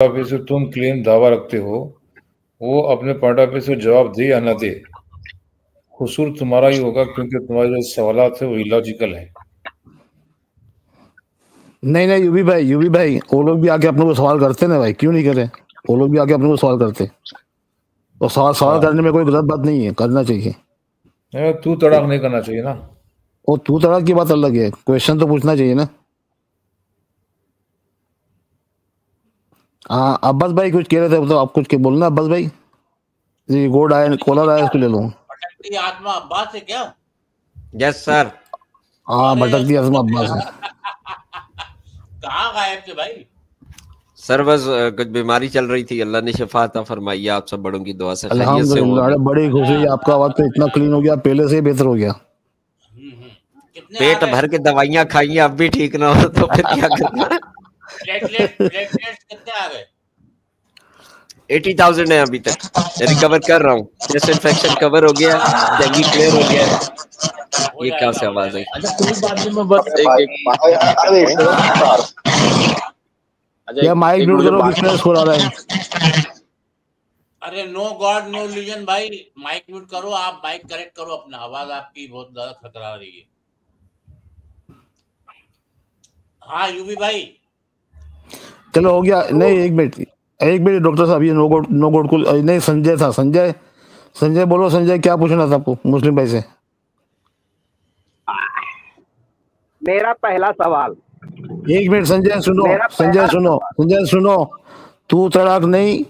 Of view से तुम claim दावा रखते हो, वो अपने पॉइंट ऑफ व्यू से जवाब दे या न दे, कसूर तुम्हारा ही होगा, क्योंकि तुम्हारे जो सवालात है वो इलॉजिकल है। नहीं नहीं यूबी भाई वो लोग भी आके अपने को सवाल करते ना भाई, क्यों नहीं करे? वो लोग भी आके अपने को सवाल करते, तो सवाल करने में कोई गलत बात नहीं है, करना चाहिए। तू तड़ाक नहीं करना चाहिए ना। वो तू तड़ाक की बात अलग है, क्वेश्चन तो पूछना चाहिए ना। हाँ अब्बास भाई कुछ कह रहे थे, मतलब आप कुछ बोलना अब्बास भाई जी। गोड आया, कॉलर आया, इसको ले लो। भटकती आत्मा अब्बास है क्या? Yes sir. हाँ भटकती आत्मा अब्बास है। कहाँ गायब थे भाई? सर बस कुछ बीमारी चल रही थी, अल्लाह ने शिफा अता फरमाई, आप सब बड़ों की दुआ से खैरियत से हो। अल्हम्दुलिल्लाह, बड़ी खुशी है, आपका आवाज तो इतना क्लीन हो गया, पहले से ही बेहतर हो गया। पेट भर के दवाइयां खाई, अब भी ठीक ना हो तो फिर क्या करना? प्लेटलेट्स कितने आ गए? 80,000 है अभी तक, रिकवर कर रहा हूँ। चेस्ट इन्फेक्शन कवर हो गया, डेंगू क्लियर हो गया। ये क्या से आवाज है? अच्छा कोई बात नहीं, मैं बस या माइक म्यूट करो, किसने स्कोर आ रहा है? अरे नो गॉड नो रिलीजन भाई, माइक म्यूट करो, आप माइक करेक्ट करो अपना, आवाज आपकी बहुत ज्यादा खतरा रही है। हाँ यूबी भाई चलो हो गया। नहीं एक मिनट डॉक्टर साहब, ये नो गोड को नहीं, संजय था। संजय बोलो, संजय क्या पूछना था आपको मुस्लिम भाई से? मेरा पहला सवाल। एक मिनट संजय सुनो, तू तड़ाक नहीं,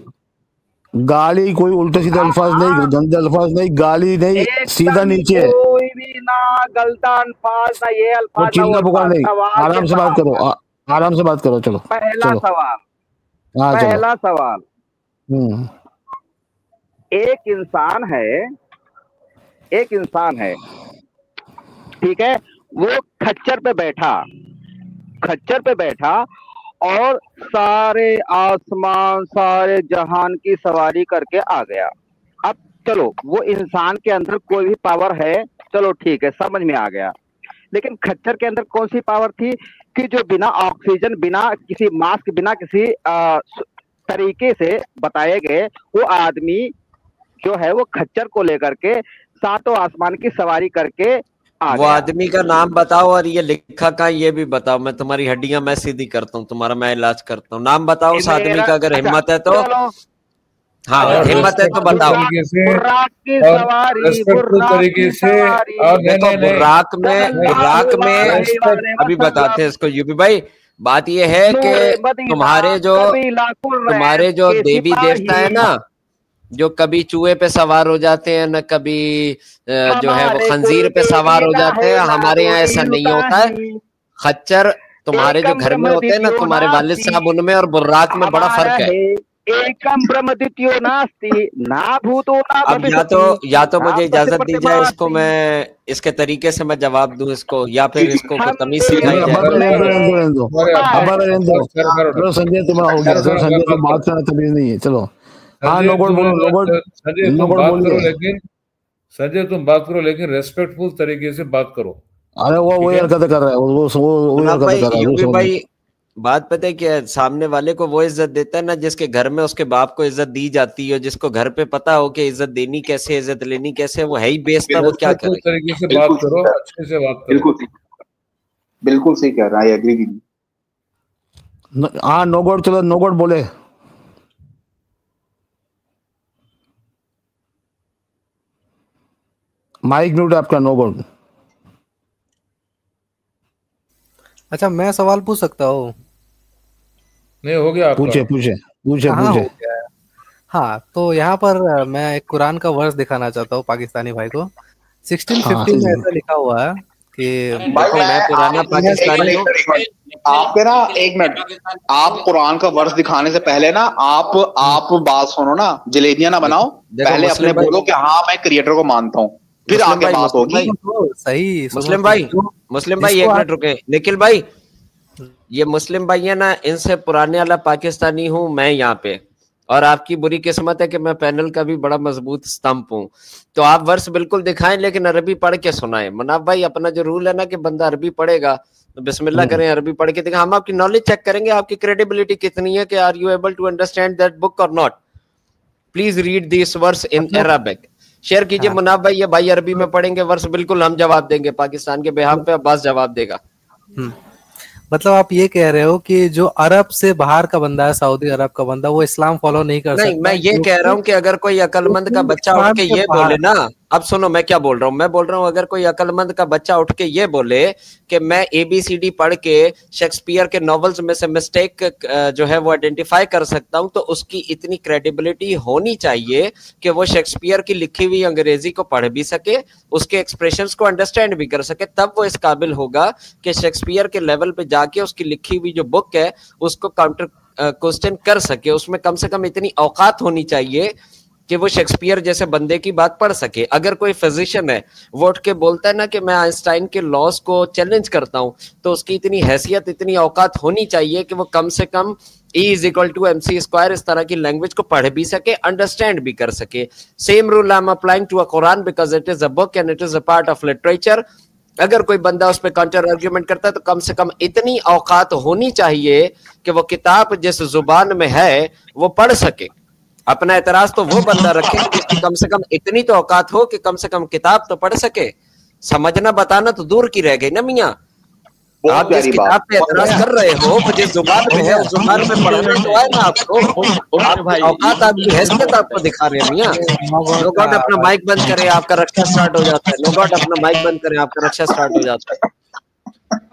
गाली कोई उल्टे सीधे अल्फाज नहीं, गंदे अल्फाज नहीं, गाली नहीं, सीधा नीचे। कोई भी ना गलता अल्फाज ना ये अल्फाज, चिल्ला पुकार नहीं, आराम से बात करो, आराम से बात करो। चलो पहला सवाल। हाँ पहला सवाल, एक इंसान है, ठीक है, वो खच्चर पे बैठा और सारे आसमान सारे जहान की सवारी करके आ गया। अब चलो वो इंसान के अंदर कोई भी पावर है, चलो ठीक है, समझ में आ गया। लेकिन खच्चर के अंदर कौन सी पावर थी कि जो बिना ऑक्सीजन, बिना किसी मास्क, बिना किसी तरीके से बताए गए, वो आदमी जो है वो खच्चर को लेकर के सातों आसमान की सवारी करके वो आदमी का नाम बताओ और ये लिखा का ये भी बताओ, मैं तुम्हारी हड्डियां मैं सीधी करता हूँ, तुम्हारा मैं इलाज करता हूँ। नाम बताओ उस आदमी का, अगर हिम्मत है तो। हाँ हिम्मत है तो बताओ। बुर्राक में अभी बताते हैं इसको यूपी भाई। बात ये है कि तुम्हारे जो देवी देवता है ना, जो कभी चूहे पे सवार हो जाते हैं ना, कभी जो है वो खंजीर पे सवार हो जाते हैं, हमारे यहाँ ऐसा नहीं होता है। खच्चर तुम्हारे जो घर में होते हैं ना, तुम्हारे वालिद साहब, उनमें और बुर्राक में बड़ा फर्क है। एकम ब्रह्म द्वितीयो नास्ति ना भूतो ना अब या तो मुझे इजाजत दी जाए, इसको मैं इसके तरीके से मैं जवाब दूं इसको, या फिर इसको तमीज सिखाई जाए। संजय तुम्हारा हो गया, संजय तो बात करना तमीज नहीं है। चलो हाँ नो गॉड बोलो, संजय तुम बात करो लेकिन रेस्पेक्टफुल तरीके से बात करो। अरे वो हरकत कर रहा है, वो हरकत कर रहा है भाई। बात पता है क्या, सामने वाले को वो इज्जत देता है ना जिसके घर में उसके बाप को इज्जत दी जाती है, जिसको घर पे पता हो कि इज्जत देनी कैसे, इज्जत लेनी कैसे, वो है ही बेस्ता, वो क्या करे। तरीके से बात करो, अच्छे से बात करो। बिल्कुल सही कह रहा है, आई एग्री। हाँ नो गॉड, चलो नो गॉड बोले। माइक म्यूट आपका, नो गॉड। अच्छा मैं सवाल पूछ सकता हूँ? नहीं हो गया आपका। पूछे। हाँ तो यहाँ पर मैं एक कुरान का वर्स दिखाना चाहता हूँ पाकिस्तानी भाई को। 16:15 में ऐसा लिखा हुआ है कि मैं पुराना पाकिस्तानी हूँ। आपके ना एक मिनट, आप कुरान का वर्स दिखाने से पहले ना आप बात सुनो ना, जलेबियां ना बनाओ, पहले अपने बोलो कि हाँ मैं क्रिएटर को मानता हूँ, फिर आगे बात होगी। सही मुस्लिम भाई एक मिनट रुके। निखिल भाई, ये मुस्लिम भाई है ना, इनसे पुराने वाला पाकिस्तानी हूँ मैं यहाँ पे, और आपकी बुरी किस्मत है कि मैं पैनल का भी बड़ा मजबूत स्तंभ हूँ। तो आप वर्ष बिल्कुल दिखाएं लेकिन अरबी पढ़ के सुनाएं। मुनाफ भाई, अपना जो रूल है ना कि बंदा अरबी पढ़ेगा तो बिस्मिल्लाह करें, अरबी पढ़ के दिखा। हम आपकी नॉलेज चेक करेंगे, आपकी क्रेडिबिलिटी कितनी है कि are you able to understand that book और not. Please read this verse in Arabic. Share कीजिए मुनाफ भाई, ये भाई अरबी में पढ़ेंगे वर्स, बिल्कुल हम जवाब देंगे पाकिस्तान के बेहाम पे, अब्बास जवाब देगा। मतलब आप ये कह रहे हो कि जो अरब से बाहर का बंदा है, सऊदी अरब का बंदा, वो इस्लाम फॉलो नहीं कर सकता? नहीं, मैं ये कह रहा हूँ कि अगर कोई अक्लमंद का बच्चा उठ के ये बोले ना, अब सुनो मैं क्या बोल रहा हूँ, मैं बोल रहा हूँ अगर कोई अक्लमंद का बच्चा उठ के ये बोले कि मैं ABCD पढ़ के शेक्सपियर के नॉवेल्स में से मिस्टेक जो है वो आइडेंटिफाई कर सकता हूँ, तो उसकी इतनी क्रेडिबिलिटी होनी चाहिए कि वो शेक्सपियर की लिखी हुई अंग्रेजी को पढ़ भी सके, उसके एक्सप्रेशंस को अंडरस्टैंड भी कर सके, तब वो इस काबिल होगा कि शेक्सपियर के लेवल पे जाके उसकी लिखी हुई जो बुक है उसको काउंटर क्वेश्चन कर सके। उसमें कम से कम इतनी औकात होनी चाहिए कि वो शेक्सपियर जैसे बंदे की बात पढ़ सके। अगर कोई फिजिशियन है वो उठ के बोलता है ना कि मैं आइंस्टाइन के लॉस को चैलेंज करता हूं, तो उसकी इतनी हैसियत, इतनी औकात होनी चाहिए कि वो कम से कम E = MC², इस तरह की लैंग्वेज को पढ़ भी सके, अंडरस्टैंड भी कर सके। Same rule I am applying to a Quran because it is a book and it is a part of literature. अगर कोई बंदा उस पर काउंटर आर्ग्यूमेंट करता है तो कम से कम इतनी औकात होनी चाहिए कि वो किताब जिस जुबान में है वो पढ़ सके। अपना एतराज तो वो बंदा रखे जिसकी कम से कम इतनी तो औकात हो कि कम से कम किताब तो पढ़ सके। समझना बताना तो दूर की रह गई ना मियाँ। आप जिस किताब पे एतराज कर रहे हो वो जिस जुबान में है उस जुबान में पढ़ना तो है ना आपको। औकात आपकी हैसियत आपको दिखा रहे हैं मियाँ। नो गॉड अपना माइक बंद करें, आपका रक्षा स्टार्ट हो जाता है। नो गॉड अपना माइक बंद करें, आपका रक्षा स्टार्ट हो जाता है।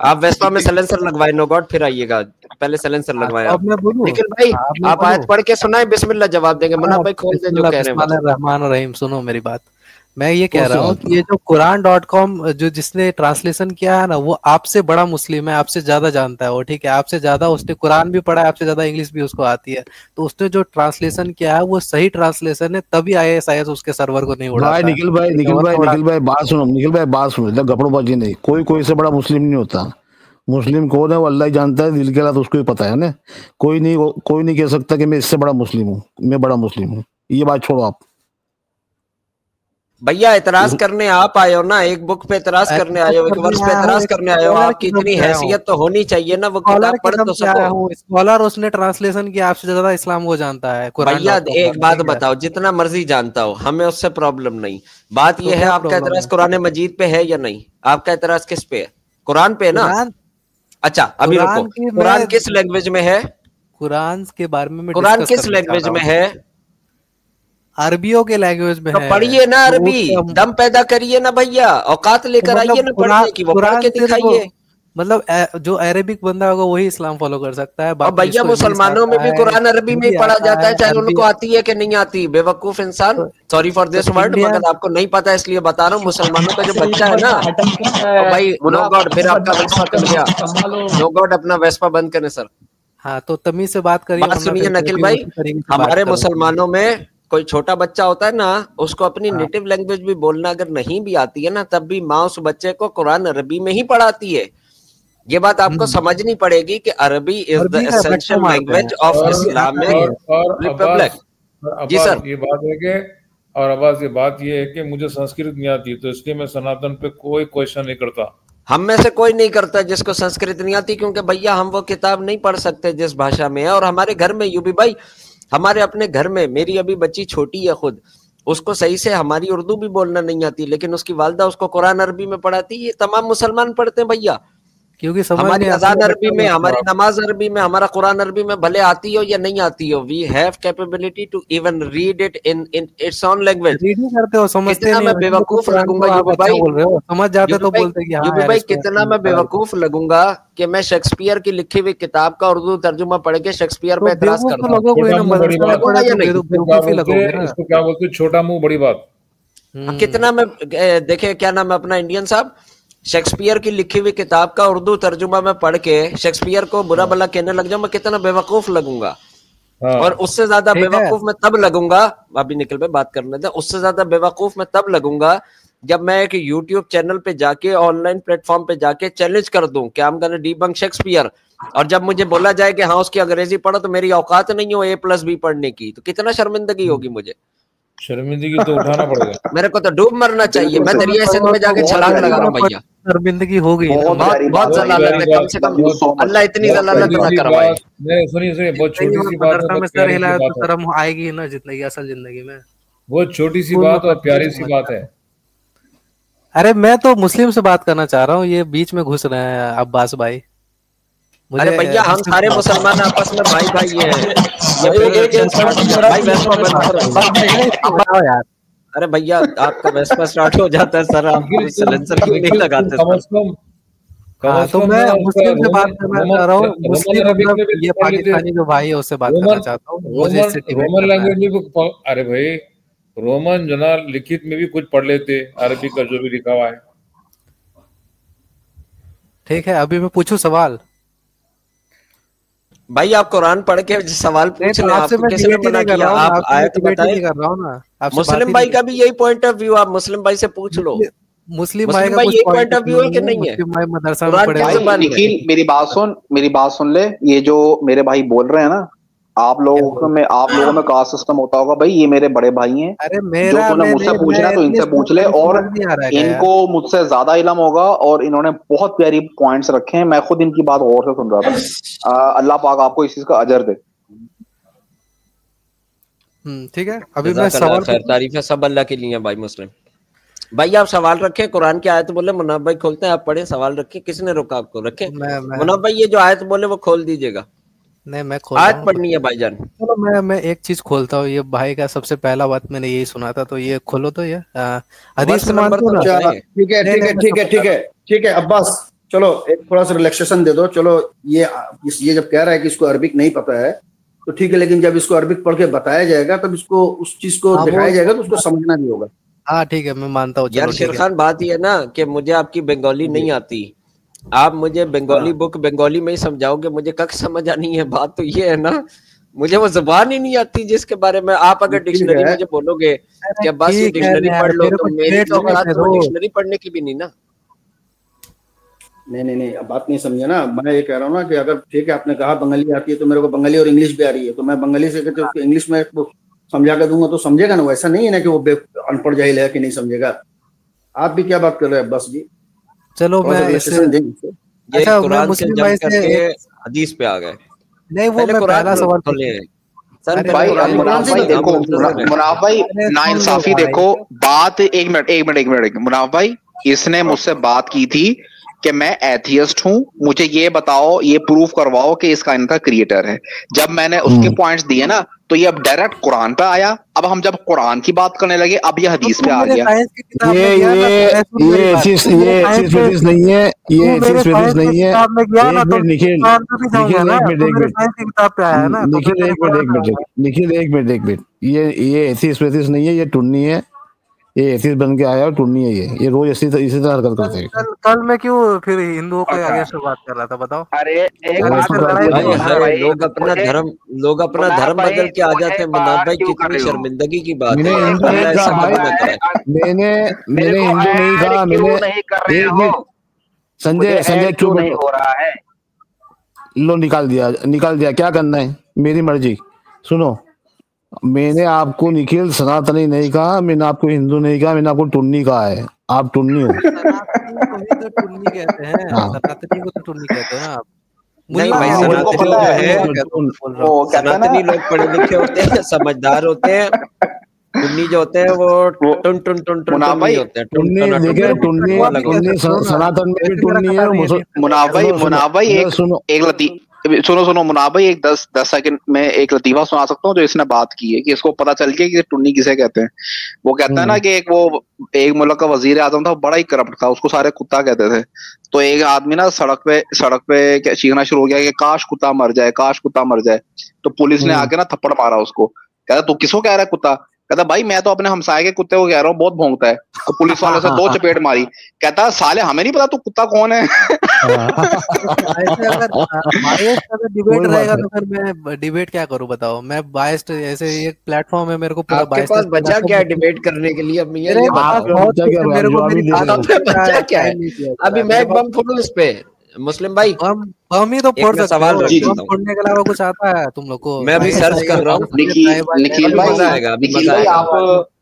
आप वेस्पा में सलेंसर लगवाए, नो गॉड फिर आइएगा, पहले सलेंसर लगवाए आप। निखिल भाई आप आयत पढ़ के सुनाए, बिस्मिल्लाह जवाब देंगे। मुन्ना भाई खोल दे जो कह रहे हैं। रहमान रहीम, सुनो मेरी बात। मैं ये कह रहा हूँ कि ये जो Quran.com जो जिसने ट्रांसलेशन किया है ना, वो आपसे बड़ा मुस्लिम है, आपसे ज्यादा जानता है वो, ठीक है, आपसे ज्यादा उसने कुरान भी पढ़ा है, आपसे ज्यादा इंग्लिश भी उसको आती है, तो उसने जो ट्रांसलेशन किया है वो सही ट्रांसलेशन है, तभी ISIS उसके सर्वर को नहीं उड़ा। भाई निखिल भाई बात सुनो, इधर गपड़ोबाजी नहीं, कोई से बड़ा मुस्लिम नहीं होता। मुस्लिम कौन है वो अल्लाह ही जानता है, दिल के हालात उसको ही पता है ना। कोई नहीं कह सकता कि मैं इससे बड़ा मुस्लिम हूँ, मैं बड़ा मुस्लिम हूँ। ये बात छोड़ो आप भैया, एतराज करने आप आए हो ना, एक बुक पे एतराज करने आए हो, एक वर्ष पे एतराज करने आए हो। आपकी इतनी हैसियत तो होनी चाहिए ना, वो किताब पढ़ तो सको। स्कॉलर उसने ट्रांसलेशन किया, आपसे ज्यादा इस्लाम को जानता है। भैया एक बात बताओ, जितना मर्जी जानता हो, हमें उससे प्रॉब्लम नहीं। बात यह है आपका एतराज कुरान मजीद पे है या नहीं? आपका एतराज किस पे है? कुरान पे ना? अच्छा अभी रुको, कुरान किस लैंग्वेज में है? कुरान के बारे में कुरान किस लैंग्वेज में है? अरबियों के लैंग्वेज में तो है। पढ़िए ना अरबी, दम पैदा करिए ना भैया, औकात लेकर आइए ना पढ़ने की, वो पढ़ के दिखाइए। मतलब जो अरेबिक बंदा होगा वही इस्लाम फॉलो कर सकता है। और भैया मुसलमानों में भी कुरान अरबी में ही पढ़ा जाता है, चाहे उनको आती है कि नहीं आती। बेवकूफ इंसान, सॉरी फॉर दिस वर्ड, मगर आपको नहीं पता इसलिए बता रहा हूँ। मुसलमानों का जो बच्चा है ना, भाई नो गॉड, फिर आपका वेस्पा कट गया। नो गॉड अपना वेस्पा बंद करें सर। हाँ तो तमीज से बात करिए। बात सुनिए नकिल भाई, हमारे मुसलमानों में कोई छोटा बच्चा होता है ना, उसको अपनी नेटिव लैंग्वेज भी बोलना अगर नहीं भी आती है ना, तब भी माँ उस बच्चे को कुरान अरबी में ही पढ़ाती है। ये बात आपको समझनी पड़ेगी कि अरबी is the essential language of Islamic Republic. जी सर, ये बात है कि और अब्बास ये बात ये है कि मुझे संस्कृत नहीं आती, तो इसलिए मैं सनातन पे कोई क्वेश्चन नहीं करता। हम में से कोई नहीं करता जिसको संस्कृत नहीं आती, क्योंकि भैया हम वो किताब नहीं पढ़ सकते जिस भाषा में है। और हमारे घर में यूबी भाई, हमारे अपने घर में, मेरी अभी बच्ची छोटी है खुद, उसको सही से हमारी उर्दू भी बोलना नहीं आती, लेकिन उसकी वालदा उसको कुरान अरबी में पढ़ाती है। ये तमाम मुसलमान पढ़ते हैं भैया, क्योंकि हमारी अजान अरबी में, हमारी नमाज अरबी में, हमारा कुरान अरबी में, भले आती हो या नहीं आती हो। We have capability to even read it in its own language. Reading करते हो, समझते नहीं। मैं बेवकूफ लगूंगा यूबी भाई, बोल रहे हो, समझ जाते तो बोलते कि हाँ यूबी भाई, कितना मैं बेवकूफ लगूंगा कि मैं शेक्सपियर की लिखी हुई किताब का उर्दू तर्जुमा पढ़ के शेक्सपियर पे एतराज करता हूं। इसको क्या बोलते, छोटा मुंह बड़ी बात। कितना मैं देखे, क्या नाम है अपना इंडियन साहब, शेक्सपियर की लिखी हुई किताब का उर्दू तर्जुमा में पढ़ के शेक्सपियर को बुरा भला कहने लग जाऊं, मैं कितना बेवकूफ लगूंगा। और उससे ज्यादा बेवकूफ मैं तब लगूंगा, अभी निकल पे बात करने दे, उससे ज्यादा बेवकूफ मैं तब लगूंगा जब मैं एक यूट्यूब चैनल पे जाके, ऑनलाइन प्लेटफॉर्म पे जाके चैलेंज कर दूं कि I am gonna debunk Shakespeare और जब मुझे बोला जाए कि हाँ उसकी अंग्रेजी पढ़ो तो मेरी औकात नहीं हो A+B पढ़ने की, तो कितना शर्मिंदगी होगी मुझे। शर्मिंदगी तो उठाना पड़ेगा। मेरे को तो डूब मरना चाहिए, मैं दरिया सिंध में जाके छलांग लगा रहा हूँ भैया। शर्मिंदगी हो गई, बहुत जलालत है, कम से कम अल्लाह इतनी जलालत ना करवाए। सुनिए बहुत छोटी सी बात है, में सर हिलाया तो शर्म आएगी ना जिंदगी, असल जिंदगी में। बहुत छोटी सी बात और प्यारी सी बात है। अरे मैं तो मुस्लिम से बात करना चाह रहा हूँ, ये बीच में घुस रहे हैं अब्बास भाई। अरे भैया हम सारे मुसलमान आपस में भाई भाई हैं। यार अरे भैया आपका वेस्पा स्टार्ट हो जाता है सर, आप सिलेंसर क्यों नहीं लगाते? तो मैं मुस्लिम से बात करना चाह रहा हूँ, मुस्लिम मतलब ये पाकिस्तानी जो भाई है उससे बात करना चाहता हूँ। रोमन लैंग्वेज में, अरे भाई रोमन जना लिखित में भी कुछ पढ़ लेते, अरबी का जो भी लिखा हुआ है। ठीक है, अभी मैं पूछूं सवाल? भाई आप कुरान पढ़ के सवाल पूछ रहे हैं, आपको किसने मना किया? आप आयत बताइए। कर रहा हूँ ना, मुस्लिम भाई का भी यही पॉइंट ऑफ व्यू, आप मुस्लिम भाई से पूछ लो। मुस्लिम भाई का यही पॉइंट ऑफ व्यू है कि नहीं है? मदरसा में पढ़े। निखिल मेरी बात सुन ले। ये जो मेरे भाई बोल रहे हैं ना, आप लोगों में कास्ट सिस्टम होता होगा भाई, ये मेरे बड़े भाई हैं। अरे जो तूने मुझसे पूछना तो इनसे पूछ ले, और इनको मुझसे ज्यादा इल्म होगा और इन्होंने बहुत प्यारी पॉइंट्स रखे हैं। मैं खुद इनकी बात गौर से सुन रहा था। अल्लाह पाक आपको इस चीज का अजर दे। ठीक है, अभी मैं सवाल, तारीफ है सब अल्लाह के लिए भाई। मुस्लिम भाई आप सवाल रखें, कुरान की आयत बोले मुनाफ भाई खोलते हैं, आप पढ़े, सवाल रखें। किसने रोका आपको? रखें मुनाफ भाई, ये जो आयत बोले वो खोल दीजिएगा। नहीं मैं खोल, आयत पढ़नी है भाईजान। चलो मैं एक चीज खोलता हूँ। ये भाई का सबसे पहला बात मैंने यही सुना था, तो ये खोलो तो ये हदीस नंबर तो ठीक है अब्बास, चलो एक थोड़ा सा रिलैक्सेशन दे दो। चलो ये जब कह रहा है कि इसको अरबिक नहीं पता है तो ठीक है, लेकिन जब इसको अरबिक पढ़ के बताया जाएगा तब इसको उस चीज को दिखाया जाएगा तो उसको समझना भी होगा। हाँ ठीक है, मैं मानता हूँ। यार शेरखान बात ये है ना कि मुझे आपकी बंगाली नहीं आती, आप मुझे बंगाली बुक बंगाली में ही समझाओगे, मुझे कख समझ आनी है। बात तो ये है ना, मुझे वो जुबान ही नहीं आती जिसके बारे में आप अगर डिक्शनरी मुझे बोलोगे कि बस ये डिक्शनरी पढ़ लो, तो मेरी डिक्शनरी पढ़ने की भी नहीं ना। नहीं अब बात नहीं समझे ना। मैं ये कह रहा हूँ ना कि अगर ठीक है आपने कहा बंगाली आती है, तो मेरे को बंगाली और इंग्लिश भी आ रही है, तो मैं बंगाली से कहते इंग्लिश में समझा कर दूंगा तो समझेगा ना। वैसा नहीं है ना कि वो अनपढ़ जाहिल है कि नहीं समझेगा। आप भी क्या बात कर रहे हैं बस जी? चलो मैं अच्छा कुरान से जंप करके हदीस पे आ गए। नहीं वो मैं पहला सवाल सर भाई देखो मुनाफ भाई नाइंसाफी देखो। बात एक मिनट मुनाफ भाई, इसने मुझसे बात की थी कि मैं एथियस्ट हूं, मुझे ये बताओ, ये प्रूफ करवाओ कि इसका इनका क्रिएटर है। जब मैंने उसके पॉइंट्स दिए ना, तो ये अब डायरेक्ट कुरान पे आया। अब हम जब कुरान की बात करने लगे, अब ये हदीस पे आ गया। ये एथियस्ट नहीं है, ये एथियस्ट नहीं है। निखिल, ये एथियस्ट नहीं है, ये टुन्नी है। ये एथियस्ट बन के आया और टुन्नी है ये रोज इसी तरह हरकत करते हैं। कल मैं क्यों फिर हिंदुओं के आगे से बात कर रहा था, बताओ? अरे लोग अपना धर्म बदल के आ जाते हैं। मुनाफ भाई कितनी शर्मिंदगी की बात है। मैंने हिंदू नहीं कहा, मैंने संजय चुप नहीं हो रहा है। लो निकाल दिया, क्या करना है मेरी मर्जी। सुनो, मैंने आपको निखिल सनातनी नहीं कहा, मैंने आपको हिंदू नहीं कहा, मैंने आपको टुन्नी कहा है। आप टुन्नी हो। टुन्नी कहते हैं, सनातनी को तो टुन्नी कहते हो ना आप। नहीं भाई, सनातनी लोग पढ़े लिखे होते हैं, समझदार होते हैं। टुन्नी जो होते हैं वो टुन होते हैं। टुन्नी सनातन में भी टुन्नी है। मुनाफ भाई एक सुनो मुनाफ भाई, एक 10 सेकंड में एक लतीफा सुना सकता हूँ जो इसने बात की है, कि इसको पता चल गया कि टुन्नी किसे कहते हैं। वो कहता है ना कि एक मुल्क का वजीर आजम था, बड़ा ही करप्ट था, उसको सारे कुत्ता कहते थे। तो एक आदमी ना सड़क पे चीखना शुरू हो गया कि काश कुत्ता मर जाए। तो पुलिस ने आके ना थप्पड़ मारा उसको। कहता तू किसको कह रहा है कुत्ता? कहता भाई मैं तो अपने हमसाये के कुत्ते को कह रहा हूँ, बहुत भौंकता है। तो पुलिस वाले से 2 चपेट मारी। कहता साले हमें नहीं पता तू कुत्ता कौन है। अगर डिबेट रहेगा तो फिर मैं डिबेट क्या करूं बताओ? मैं बायस्ड, ऐसे एक प्लेटफॉर्म है मेरे को पूरा बायस्ड। आपके पास बचा क्या डिबेट करने के लिए? मेरे को बचा क्या है? अभी मैं एक बम फोड़ूं इस पे, मुस्लिम भाई हम ही तो फोड़ सकते सवाल हो, रख देता हूँ। फोड़ने के अलावा कुछ आता है तुम लोग को? मैं अभी सर्च कर रहा हूँ। निखिल भाई, मजा आएगा, अभी निखिल मजा भाई, आएगा।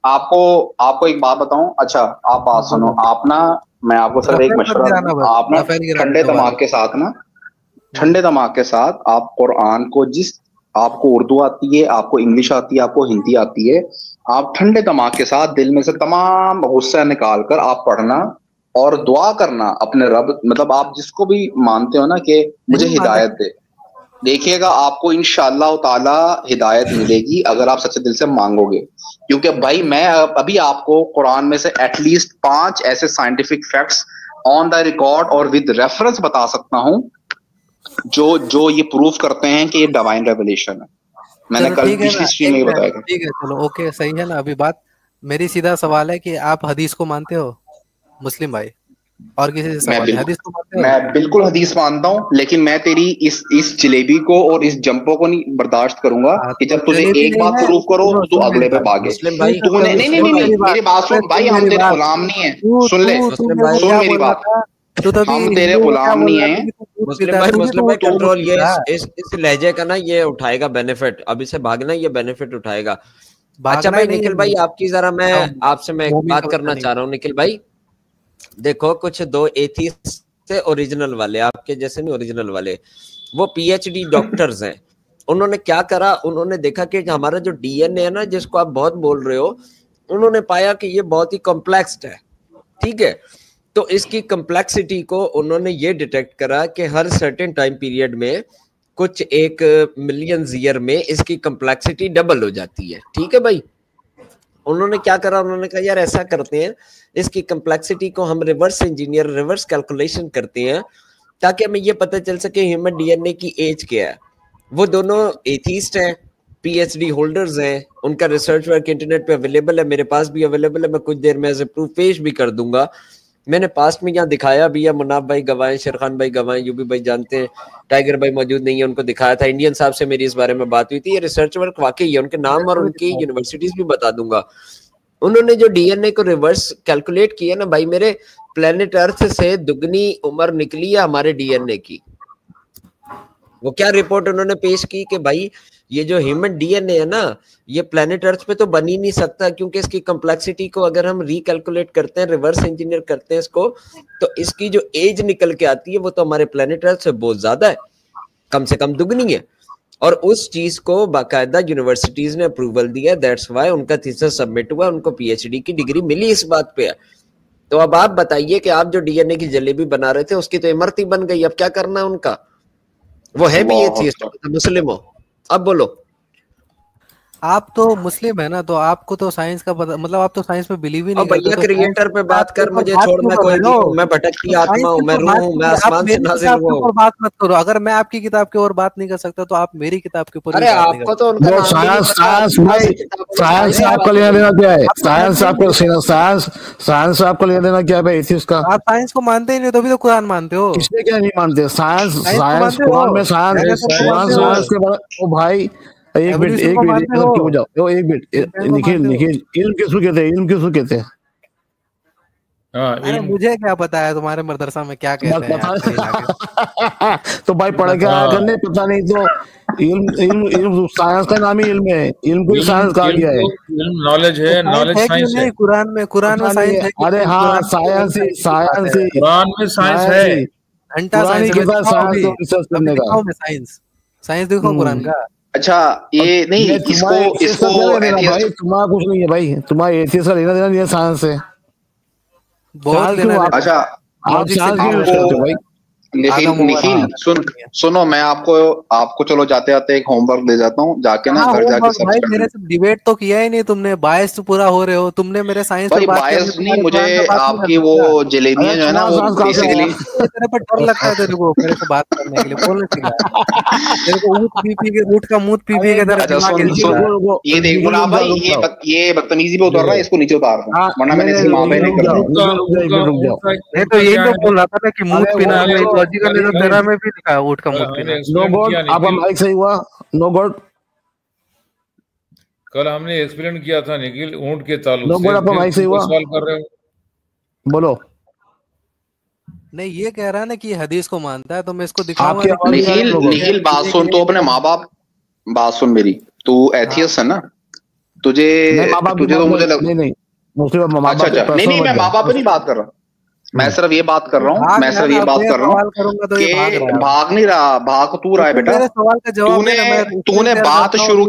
आपको एक बात बताऊं। अच्छा, आप बात सुनो। आप ना, मैं आपको सर एक मशवरा दूं। आप ना ठंडे दिमाग के साथ ना, ठंडे दिमाग के साथ आप कुरान को, जिस आपको उर्दू आती है, आपको इंग्लिश आती है, आपको हिंदी आती है, आप ठंडे दिमाग के साथ दिल में से तमाम गुस्सा निकाल कर आप पढ़ना और दुआ करना अपने रब, मतलब आप जिसको भी मानते हो ना कि मुझे हिदायत दे। देखिएगा आपको इंशाअल्लाह ताला हिदायत मिलेगी अगर आप सच्चे दिल से मांगोगे। क्योंकि भाई मैं अभी आपको कुरान में से एटलीस्ट 5 ऐसे scientific facts on the record और विद रेफरेंस बता सकता हूं जो ये प्रूफ करते हैं कि ये डिवाइन रेवलेशन है। मैंने कल पिछली स्ट्रीम में बताया था। ठीक है, चलो ओके, सही है ना। अभी बात मेरी सीधा सवाल है कि आप हदीस को मानते हो मुस्लिम भाई? और किसी से सवाल है, हदीस को मानते हो? मैं बिल्कुल हदीस मानता हूँ, लेकिन मैं तेरी इस जलेबी को और इस जंपो को नहीं बर्दाश्त करूंगा कि जब तुझे एक बात प्रूफ करो तो तू अगले पे भागे। तूने नहीं मेरी बात सुन भाई, हम तेरे गुलाम नहीं है। सुन ले, सुन मेरी बात, हम तेरे गुलाम नहीं है। मुस्लिम भाई कंट्रोल, ये इस लहजे का ना ये उठाएगा बेनिफिट, अभी से भागना ये बेनिफिट उठाएगा। अच्छा भाई निखिल भाई, आपकी जरा मैं आपसे मैं एक बात करना चाह रहा हूँ। निखिल भाई देखो, कुछ दो एथीस्ट थे ओरिजिनल वाले, आपके जैसे नहीं ओरिजिनल वाले, वो पीएचडी डॉक्टर्स हैं। उन्होंने क्या करा, उन्होंने देखा कि हमारा जो डीएनए है ना, जिसको आप बहुत बोल रहे हो, उन्होंने पाया कि ये बहुत ही कॉम्प्लेक्स्ड है। ठीक है, तो इसकी कॉम्प्लेक्सिटी को उन्होंने ये डिटेक्ट करा कि हर सर्टेन टाइम पीरियड में कुछ 1 मिलियन ईयर में इसकी कॉम्प्लेक्सिटी डबल हो जाती है। ठीक है भाई, उन्होंने क्या करा, उन्होंने कहा यार ऐसा करते हैं, इसकी कॉम्प्लेक्सिटी को हम रिवर्स इंजीनियर, रिवर्स कैलकुलेशन करते हैं ताकि हमें ये पता चल सके ह्यूमन डीएनए की एज क्या है। वो दोनों एथीस्ट हैं, पीएचडी होल्डर्स हैं, उनका रिसर्च वर्क इंटरनेट पे अवेलेबल है, मेरे पास भी अवेलेबल है। मैं कुछ देर में एज ए प्रूफ पेश भी कर दूंगा। मैंने पास्ट में यहाँ दिखाया भी है, मुनाफ भाई गवाएं, शेरखान भाई गवाएं, यूबी भाई जानते हैं, टाइगर भाई मौजूद नहीं है, उनको दिखाया था। इंडियन साहब से मेरी इस बारे में बात हुई थी। ये रिसर्च वर्क वाकई है, उनके नाम और उनकी यूनिवर्सिटीज भी बता दूंगा। उन्होंने जो डीएनए को रिवर्स कैलकुलेट किया ना भाई, मेरे प्लेनेट अर्थ से दुगनी उम्र निकली है हमारे डीएनए की। वो क्या रिपोर्ट उन्होंने पेश की कि भाई ये जो ह्यूमन डीएनए है ना, ये प्लेनेट अर्थ पे तो बन ही नहीं सकता, क्योंकि इसकी कॉम्प्लेक्सिटी को अगर हम रिकैलकुलेट करते हैं, रिवर्स इंजीनियर करते हैं इसको, तो इसकी जो एज निकल के आती है वो तो हमारे प्लेनेट अर्थ से बहुत ज्यादा है, कम से कम दुगनी है। और उस चीज को बाकायदा यूनिवर्सिटीज ने अप्रूवल दिया, दैट्स व्हाई उनका थीसिस सबमिट हुआ, उनको पीएचडी की डिग्री मिली इस बात पे है। तो अब आप बताइए कि आप जो डीएनए की जलेबी बना रहे थे उसकी तो इमरत ही बन गई, अब क्या करना है उनका? वो है भी ये चीज, मुस्लिम हो। अब बोलो, आप तो मुस्लिम है ना, तो आपको तो साइंस का पता, मतलब आप तो साइंस में बिलीव ही नहीं करते। भैया क्रिएटर पे बात कर, मुझे छोड़, मैं कोई नहीं हूं, मैं भटकती आत्मा हूं, मैं रूह हूं, मैं आसमान से नाज़िल हुआ हूं। बात मत करो, अगर मैं आपकी किताब के ऊपर बात नहीं कर सकता तो आप मेरी किताब के ऊपर। अरे आपको तो उनका नाम साइंस आपका लेना देना क्या है? साइंस आपको लेना देना क्या है एथिस्ट का? आप साइंस को मानते ही नहीं, तो भी तो कुरान मानते हो। किसने क्या नहीं मानते? साइंस कुरान में साइंस के बारे। ओ भाई एक मिनट निखिल, इल्म किसको कहते हैं? इल्म किसको कहते हैं? अरे मुझे क्या पता है तुम्हारे मदरसा में क्या कहते हैं। तो भाई पढ़ के आया करने, पता नहीं तो इल्म साइंस का नाम ही इल्म है, इल्म को साइंस कहा गया है। नॉलेज है, नॉलेज साइंस है। कुरान में साइंस है। अरे हाँ, साइंस ही कुरान में साइंस है, घंटा रिसर्च करने का। साइंस देखो कुरान का। अच्छा ये नहीं, इसको भाई तुम्हारा कुछ नहीं है भाई, तुम्हारा एथियस का लेना देना नहीं है साइंस से। अच्छा आप साइंस क्यों यूज करते हो भाई? निखिल सुनो, मैं आपको चलो जाते जाते एक होमवर्क दे जाता हूँ, जाके ना घर जाके सब भाई मेरे से डिबेट तो किया ही नहीं तुमने, बायस तो पूरा हो रहे हो तुमने मेरे साइंस पे बात। बायस नहीं, मुझे आपकी वो जलेबियां जो है ना, वो बेसिकली तेरे पर डर लगता है तेरे को मेरे से बात करने के लिए, बोलने के लिए तेरे को ऊँट का मूत पी के तेरे। ये देखो ना भाई, ये बदतमीजी पे उतर रहा है, इसको नीचे उतार दो, वरना मैंने इसकी माँ बहन नहीं कर। नहीं तो यही तो बोल रहा था कि मूत पीना लॉजिकल है, तेरा में भी लिखा है ऊँट का मूत पीना। नो गॉड, आपका माइक सही हुआ? नो गॉड, कल हमने एक्सप्लेन किया था निखिल ऊंट के ताल्लुक से। नो गॉड, आपका माइक सही हुआ? सवाल कर रहे हो, बोलो। नहीं, ये कह रहा है ना कि हदीस को मानता है, तो मैं इसको दिखाऊंगा। निखिल बात सुन, तो अपने माँ बाप बात सुन मेरी, तू एथियस्ट है ना, तुझे तो मुझे नहीं अच्छा नहीं मैं माँ बाप पे नहीं बात कर रहा, मैं सिर्फ ये बात कर रहा हूँ, मैं सिर्फ ये बात कर रहा हूँ कि भाग नहीं रहा, भाग तू रहा है बेटा। तूने बात शुरू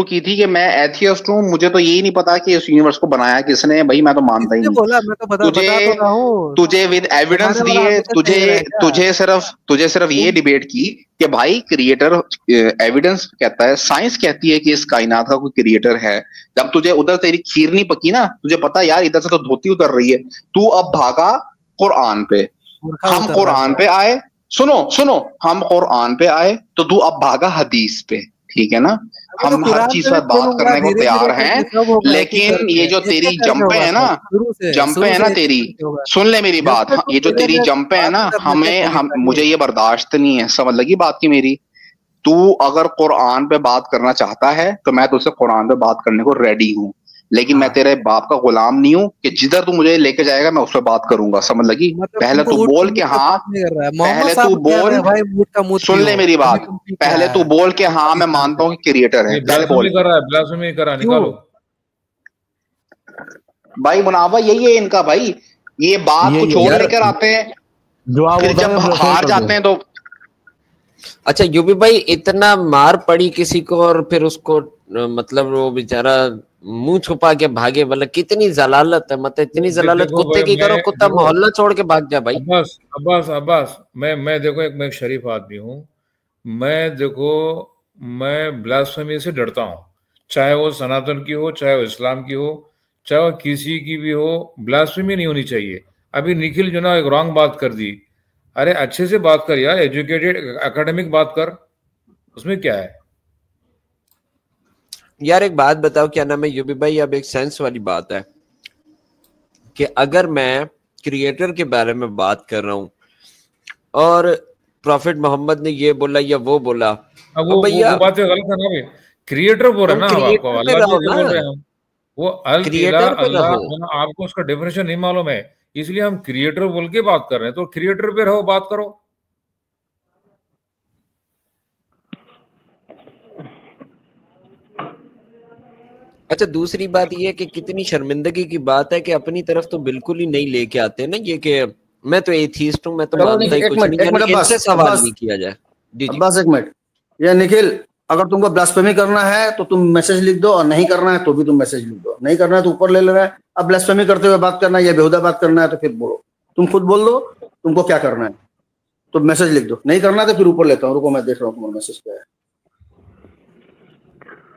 की थी कि मैं एथियस्ट हूँ, मुझे तो यही नहीं पता कि इस यूनिवर्स को बनाया किसने, भाई मैं तो मानता ही नहीं। तुझे विद एविडेंस दिए, तुझे सिर्फ ये डिबेट की कि भाई क्रिएटर, एविडेंस कहता है, साइंस कहती है कि इस कायनात का कोई क्रिएटर है। जब तुझे उधर तेरी खीर नहीं पकी ना, तुझे पता यार इधर से तो धोती उतर रही है, तू अब भागा कुरान पे। हम कुरान पे आए, सुनो हम कुरान पे आए तो तू अब भागा हदीस पे, ठीक है ना। हम हर चीज पर बात करने को तैयार हैं, लेकिन ये जो तेरी जंपे है ना तेरी, सुन ले मेरी बात, ये जो तेरी जंपे है ना, मुझे ये बर्दाश्त नहीं है, समझ लगी बात की मेरी। तू अगर कुरान पे बात करना चाहता है तो मैं तुझसे कुरान पे बात करने को रेडी हूँ, लेकिन मैं तेरे बाप का गुलाम नहीं हूँ कि जिधर तू मुझे लेके जाएगा मैं उस पर बात करूंगा, समझ लगी। पहले तू बोल के हाँ, पहले तू बोल, सुन ले मेरी बात, पहले तू बोल के हाँ मैं मानता हूँ कि क्रिएटर है, पहले बोल। निकालो भाई मुनाफा यही है इनका भाई, ये बात को छोड़ लेकर आते हैं, फिर जब हार जाते हैं तो। अच्छा यूपी भाई, इतना मार पड़ी किसी को और फिर उसको मतलब वो बेचारा मुंह छुपा के भागे, मतलब कितनी जलालत है, मतलब इतनी जलालत कुत्ते की करो, कुत्ता मोहल्ला छोड़ के भाग जा भाई। अब्बास मैं देखो मैं एक शरीफ आदमी हूँ, मैं ब्लास्फेमी से डरता हूँ, चाहे वो सनातन की हो, चाहे वो इस्लाम की हो, चाहे वो किसी की भी हो, ब्लास्फेमी नहीं होनी चाहिए। अभी निखिल जो ना एक रॉन्ग बात कर दी, अरे अच्छे से बात कर यार, एजुकेटेड एकेडमिक बात कर, उसमें क्या है यार। एक बात बताओ, क्या नाम है यूबी भाई, अब एक सेंस वाली बात है कि अगर मैं क्रिएटर के बारे में बात कर रहा हूं और प्रॉफिट मोहम्मद ने ये बोला या वो बोला, अब वो बात गलत है ना भाई, क्रिएटर बोल रहे ना, आपको अल्लाह बोल रहे हैं, वो अल्लाह, आपको उसका डेफिनेशन नहीं मालूम है, इसलिए हम क्रिएटर बोल के बात कर रहे हैं, तो क्रिएटर पे रहो, बात करो। अच्छा दूसरी बात ये है कि कितनी शर्मिंदगी की बात है कि अपनी तरफ तो बिल्कुल ही नहीं लेके आते ना ये कि मैं तो एथीस्ट हूं, मैं तो मानता ही कुछ नहीं, इनसे सवाल नहीं किया जाए। जी बस एक मिनट, ये निखिल, अगर तुमको ब्लास्फेमी करना है तो तुम मैसेज लिख दो, और नहीं करना है तो भी तुम मैसेज लिख दो, नहीं करना है तो ऊपर ले लेना है। अब ब्लास्फेमी करते हुए बात करना है या बेहुदा बात करना है तो फिर बोलो, तुम खुद बोल दो तुमको क्या करना है, तो मैसेज लिख दो, नहीं करना तो फिर ऊपर लेता हूँ, रुको मैं देख रहा हूँ तुम्हारा मैसेज क्या है।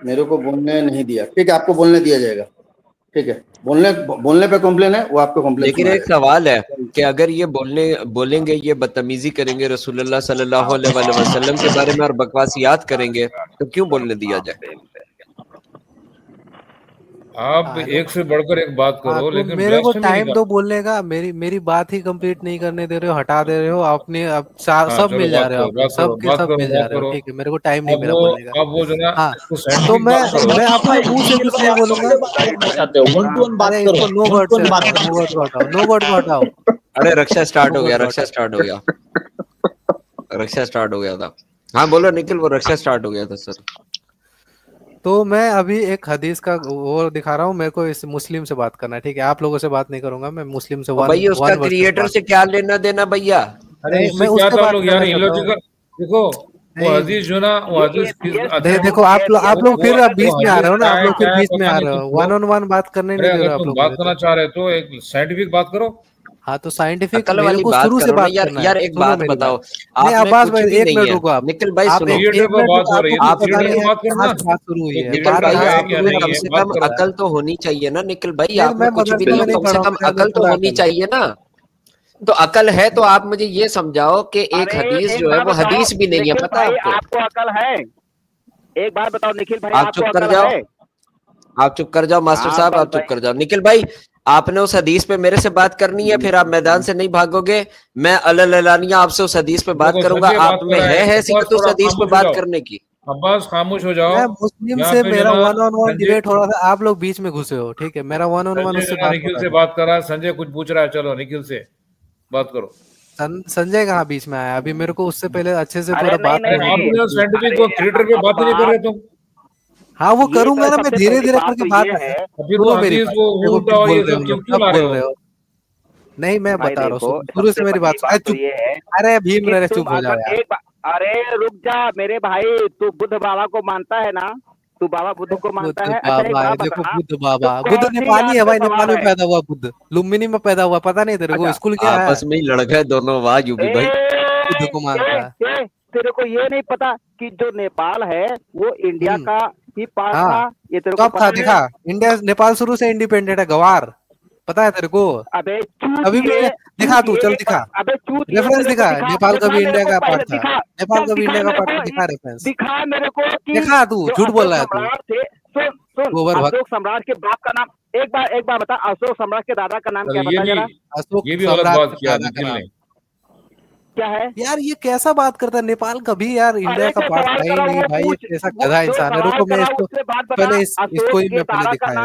मेरे को बोलने नहीं दिया, ठीक है, आपको बोलने दिया जाएगा, ठीक है, बोलने पे कंप्लेन है, वो आपको कंप्लेन। लेकिन एक सवाल है कि अगर ये बोलेंगे, ये बदतमीजी करेंगे रसूलुल्लाह सल्लल्लाहु अलैहि वसल्लम के बारे में और बकवासियात करेंगे, तो क्यों बोलने दिया जाए? आप एक से बढ़कर एक बात करो, लेकिन मेरे को टाइम दो बोलने का, मेरी बात ही कंप्लीट नहीं करने दे रहे हो, हटा दे रहे हो, आपने अब सब मिल जा रहे हो, सब मिल जा रहे हो, ठीक है, मेरे को टाइम नहीं मेरा बोलने का। अब वो जो ना, तो मैं अपने मुंह से कुछ नहीं बोलूंगा, नो वर्ड को हटाओ। अरे रक्षा स्टार्ट हो गया था। हाँ बोलो निखिल, वो रक्षा स्टार्ट हो गया था सर। तो मैं अभी एक हदीस का वो दिखा रहा हूँ, मेरे को इस मुस्लिम से बात करना है, ठीक है, आप लोगों से बात नहीं करूंगा, मैं मुस्लिम से भैया उसका क्रिएटर से क्या लेना देना भैया? अरे मैं उसका बात यार इलॉजिकल, देखो वो हदीस जो ना, वो हदीस देखो आप लोग फिर बीच में आ रहे हो ना, आप लोग फिर बीच में आ रहे हो, 1-on-1 बात करने नहीं दे रहे आप लोग। बात करना चाह रहे तो एक साइंटिफिक बात करो। हाँ तो साइंटिफिक मेरे को शुरू से बात करना है। यार एक बात बताओ, नहीं अब्बास भाई एक मिनट रुको आप, निखिल भाई सुनो, बात शुरू हुई है, निखिल भाई कम से कम अकल तो होनी चाहिए ना निखिल भाई, आप कुछ भी नहीं, कम से कम अकल तो होनी चाहिए ना। तो अकल है तो आप मुझे ये समझाओ कि एक हदीस जो है वो हदीस भी नहीं है, पता है आपको अकल है? एक बात बताओ निखिल भाई, आप चुप कर जाओ मास्टर साहब, आप चुप कर जाओ। निखिल भाई आपने उस हदीस पे मेरे से बात करनी है, फिर आप मैदान से नहीं भागोगे, मैं अल्लाह आपसे उस हदीस पे बात करूंगा, आप में है हैसियत उस हदीस पे बात करने की? अब्बास खामोश हो जाओ। मुस्लिम से मेरा 1-on-1 डिबेट हो रहा था, आप लोग बीच में घुसे हो, ठीक है, मेरा 1-on-1 उससे निखिल से बात कर रहा है, संजय कुछ पूछ रहा है, चलो निखिल से। बात करो। संजय कहाँ बीच में आया? अभी मेरे को उससे पहले अच्छे से पूरा बात साइंटिफिक को क्रिएटर पे बात नहीं कर रहे तुम। हाँ वो करूंगा ना मैं, धीरे धीरे करके बात है। नहीं मैं बता रहा हूँ शुरू से मेरी बात। अरे भीम रे चुप हो जाओ यार। अरे रुक जा मेरे भाई, तू बुद्ध बाबा को मानता है ना? तू बाबा बुद्ध को मानता है? देखो बुद्ध बाबा, बुद्ध नेपाली है भाई, नेपाल में पैदा हुआ बुद्ध, लुम्बिनी में पैदा हुआ, पता नहीं तेरे को? स्कूल क्या है? आपस में ही लड़के दोनों। वाह यूपी भाई बुद्ध को मानता है। तेरे को ये नहीं पता कि जो नेपाल है वो इंडिया का ही पार्ट था? ये तेरे को पता? देखा इंडिया नेपाल शुरू से इंडिपेंडेंट है, गवार, पता है तेरे को? अबे अभी भी दिखा, तू चल दिखा, रेफरेंस दिखा। नेपाल का भी इंडिया का पार्ट था, नेपाल का भी इंडिया का पार्ट था, दिखा रेफरेंस, दिखा मेरे को। दिखा, तू झूठ बोल रहा है तू। सुन, अशोक सम्राट के बाप का नाम एक बार बता। अशोक सम्राट के दादा का नाम क्या बता जरा? अशोक सम्राट क्या है यार? ये कैसा बात करता है? नेपाल कभी यार इंडिया का पार्ट है ही नहीं भाई, ये कैसा गधा इंसान है। रुको मैं इसको पहले इसको ही मैं पहले दिखाया।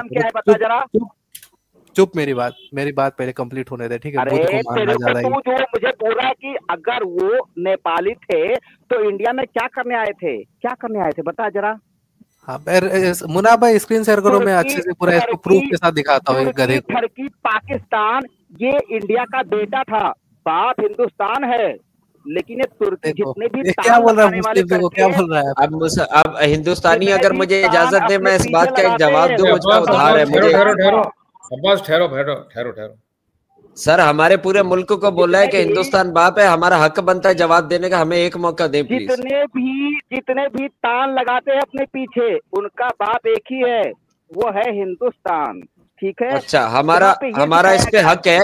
चुप, मेरी बात पहले कंप्लीट होने दे, ठीक है? बुद्ध को मानना ज्यादा ही। मुझे बोल रहा है कि अगर वो नेपाली थे तो इंडिया में क्या करने आए थे बता जरा। हाँ मुन्ना भाई स्क्रीन शेयर करो, मैं अच्छे से पूरा इसको प्रूफ के साथ दिखाता हूँ। गधे टर्की पाकिस्तान ये इंडिया का बेटा था, बाप हिंदुस्तान है, लेकिन ये तुर्की जितने भी क्या बोल रहा है मुस्लिम, देखो क्या बोल रहा है। अब हिंदुस्तानी अगर मुझे इजाजत दे मैं इस बात का एक जवाब दूं, मुझका उधार है मुझे। अब्बास ठहरो। सर हमारे पूरे मुल्क को बोला है कि हिंदुस्तान बाप है, हमारा हक बनता है जवाब देने का, हमें एक मौका दें प्लीज। जितने भी तान लगाते हैं अपने पीछे, उनका बाप एक ही है, वो है हिंदुस्तान, ठीक है? अच्छा हमारा इस पे हक है,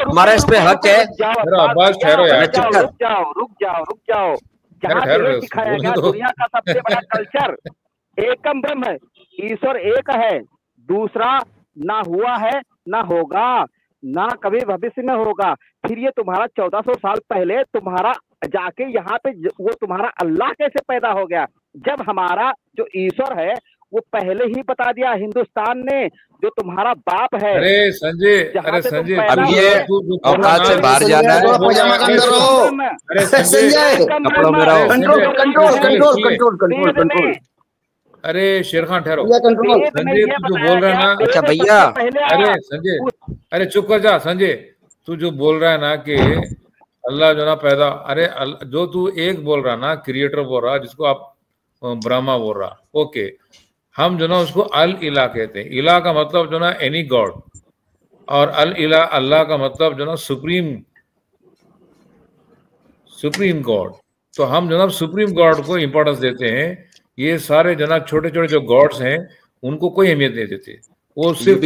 हमारा इस पे हक है। अब्बास ठहरो यार, रुक जाओ। जहाँ दिखाया गया दुनिया का सबसे बड़ा कल्चर एकम ब्रह्म है, ईश्वर एक है, दूसरा ना हुआ है ना होगा ना कभी भविष्य में होगा। फिर ये तुम्हारा 1400 साल पहले तुम्हारा जाके यहाँ पे वो तुम्हारा अल्लाह कैसे पैदा हो गया, जब हमारा जो ईश्वर है वो पहले ही बता दिया हिंदुस्तान ने, जो तुम्हारा बाप है। अरे संजय अब ये औकात से बाहर जा रहा है। अरे संजय कपड़ों में रहो, कंट्रोल। अरे शेर खान ठहरो। संजय तू जो बोल रहा है ना, अच्छा भैया, अरे संजय, अरे चुप कर जा संजय। तू जो बोल रहा है ना कि अल्लाह जो ना पैदा, अरे जो तू एक बोल रहा ना, क्रिएटर बोल रहा, जिसको आप ब्रह्मा बोल रहा, ओके, हम जो ना उसको अल इला कहते हैं। इला का मतलब जो ना एनी गॉड, और अल इला अल्लाह का मतलब जो ना सुप्रीम गॉड। तो हम जो ना सुप्रीम गॉड को इंपॉर्टेंस देते हैं। ये सारे जो ना छोटे छोटे जो गॉड्स हैं उनको कोई अहमियत नहीं देते, वो सिर्फ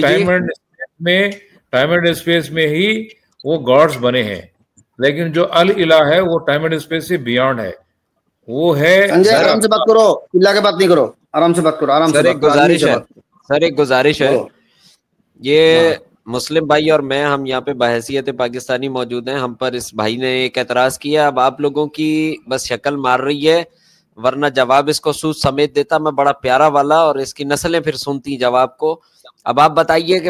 टाइम एंड स्पेस में ही वो गॉड्स बने हैं। लेकिन जो अल इला है वो टाइम एंड स्पेस से बियॉन्ड है, वो है। आराम से बात करो, इल्ला के बात नहीं करो, आराम से बात करो, आराम से। सर एक गुजारिश है, ये मुस्लिम भाई और मैं, हम यहाँ पे बहैसियत पाकिस्तानी मौजूद हैं। हम पर इस भाई ने एक एतराज किया, अब आप लोगों की बस शक्ल मार रही है, वरना जवाब इसको सूद समेत देता मैं बड़ा प्यारा वाला, और इसकी नस्लें फिर सुनती जवाब को। अब आप बताइए कि